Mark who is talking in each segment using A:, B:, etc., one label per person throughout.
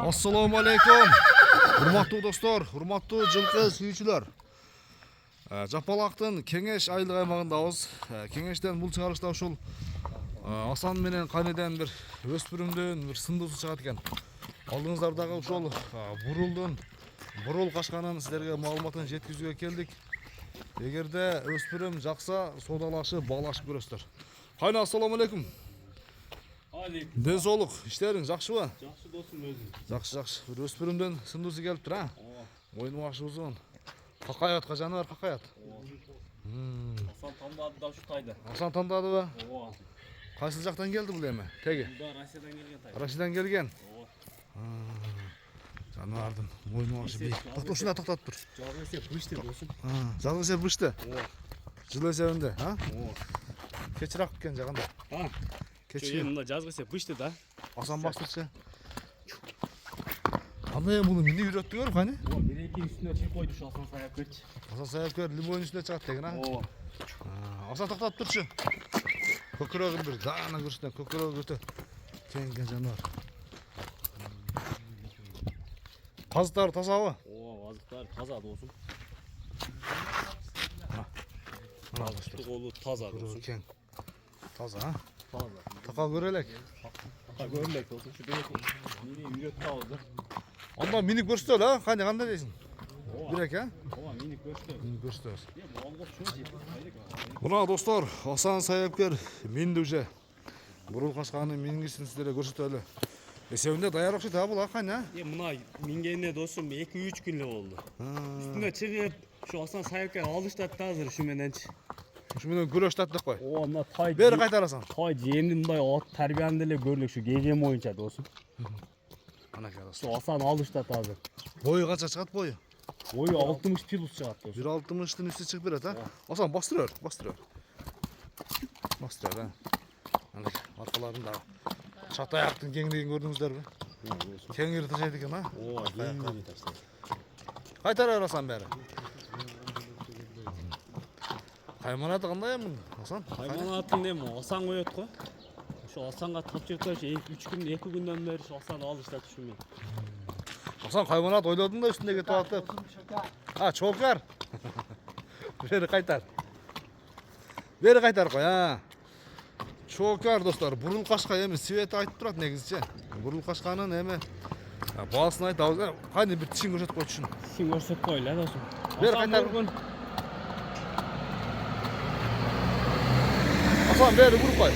A: Assalamu alaikum. Hurmattуу достор, hurmattуу жылкы сүйүүчүлөр. Жапалактын Кеңеш айлык аймагындабыз. Кеңештен бул чыгарышта ушул Асан менен Канеден бир өспүрүмдүн бир сындуусу чыгат экен. Алдыңыздардагы ушул бурул качканын силерге маалыматын жеткизүүгө келдик. Эгерде өспүрүм жакса, содалашып, баалашып көрөсүздөр. Кайна, ассаламу алейкум. Ден соолук, иштериң жакшыбы?
B: Жакшы досум өзүм.
A: Жакшы. Бир өспүрүмдөн сындуусу келиптир, а? Мойну башы узун. Какаятка жаныбар какаят.
B: Асан тандады да ушу тайды.
A: Асан тандадыбы?
B: Ооба.
A: Кайсы жактан келди бул эми? Теги.
B: Бул да Россиядан келген тай.
A: Россиядан келген.
B: Ооба.
A: Жаныбардын мойну башы бийик. Ушунда токтоп тур.
B: Жалгы эсеп бышты досум.
A: Жалгы эсеп бышты.
B: Ооба.
A: Жыл эсебинде, а?
B: Ооба.
A: Кечирак экен жаганда.
B: Чөй мында жазгы эсеп бышты да.
A: Асан бастырчы. Кандай муну минип үйрөттүңөр, кайны?
B: Ооба, бир-экинин үстүнө чыгып койду ушу Асан саяккерчи.
A: Асан саяккер лимонун үстүнө чыгат деген, а?
B: Ооба.
A: Асан токтоп турчу. Көкүрөгүн бир даана көрсөтө, көкүрөгү өтө кеңген жаныбар. Таздар тазабы?
B: Ооба, азыктар таза досум.
A: Мына достор.
B: Колу таза досум.
A: Кең. Таза, а?
B: Таза.
A: Така көрө элек.
B: Така көрүлөк досум. Ушу бир мени үйрөттү абызды.
A: Анда минип көрсөтөлү, а? Кайны кандай дейсиң? Бирек, а?
B: Ооба, мени көрсөтөбүз.
A: Минип көрсөтөбүз.
B: Алга чөй жеп кайдык.
A: Мына достор, Асан саяккер минди уже. Бурул качканын мингисин силерге көрсөтөлү. Эсебинде даяр окшойт, а бул акайны, а?
B: Мына мингенине досум 2-3 күн эле болду. Үстүнө чыгып, ушу Асан саяккер алыштат да азыр ушу мененчи.
A: Ушу менен күрөштат деп кой.
B: Ооба, мына тай.
A: Бери кайтарасың.
B: Тай жемди мындай от тарбияны эле көрүлүк ушу кеген боюнча досум.
A: Анакей достор.
B: Ушу Асан алыштат азыр.
A: Бою канча чыгат бою?
B: Ою 60 плюс чыгат досум.
A: 1.60'ın üstü çıkıp biraz, ha? Асан bastırıyor. Bastırıyor, ha? Hani arkalarında çatı ayaktın kengliğini gördünüzler mi? Keng yeri taşıydı ki, ha?
B: Ооба, кеңири таштайт.
A: Kaytar Hasan beri. Kaymanatı kандай ya bunun, Hasan?
B: Кайманатын эми Асан коет го. Ушу Асанга тапшыртып 2 күндөн бери ушу Асан алыштат ушу менен.
A: Hasan kaymanat oyladın da üstünde getip atıp. Ha, çokar. Beri kaytar. Beri kaytar koy, ha. Çokar dostlar. Burul kaşka emi sveti aytıp durat negizçe. Burul kaşkanın emi bağısını ayt ağzına. Kaydı bir tişin köşet koy tüşün.
B: Сен көрсөтүп койгула досум.
A: Бер кайтар. Hasan beri vurup koy.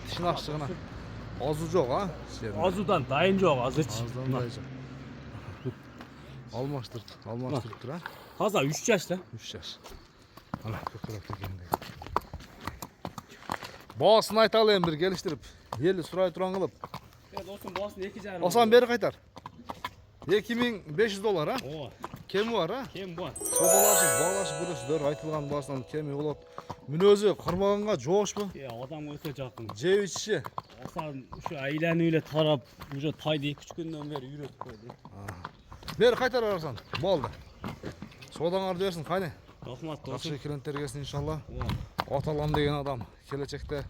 A: Tişin açtığına. Azı yok, ha?
B: Азудан дайын жок азырчы.
A: Azdan da yok. Almaştırıp dur, ha?
B: Таза 3 жашта.
A: 3 yaş. Ana kökürekte kendine. Bağısını aytalayım bir geliştirip. Yeli surayı turan kılıp.
B: Досум баасын 2,5.
A: Hasan beri kaytar. $2500, ha?
B: Ооба.
A: Kemi var, ha?
B: Кем бар?
A: Sobalaşıp, bağlaşıp görürsüzler. Aytılgan bağısından kemi olur. Münözü kırmağınga жоğuş mu?
B: Адам өтө жакын.
A: Cev içişi.
B: Асан ушу айланып эле тарап, уже тайды 2-3 күндөн бери үйрөтүп койду.
A: Beri kaytar Hasan. Boldu. Sodan versin kayne.
B: Рахмат
A: Жақсы
B: досум.
A: клиенттер келсін иншалла.
B: Ооба.
A: Аталам деген адам келечекте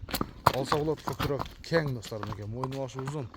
A: алса болот көкүрөк кең достар, мойну башы узун.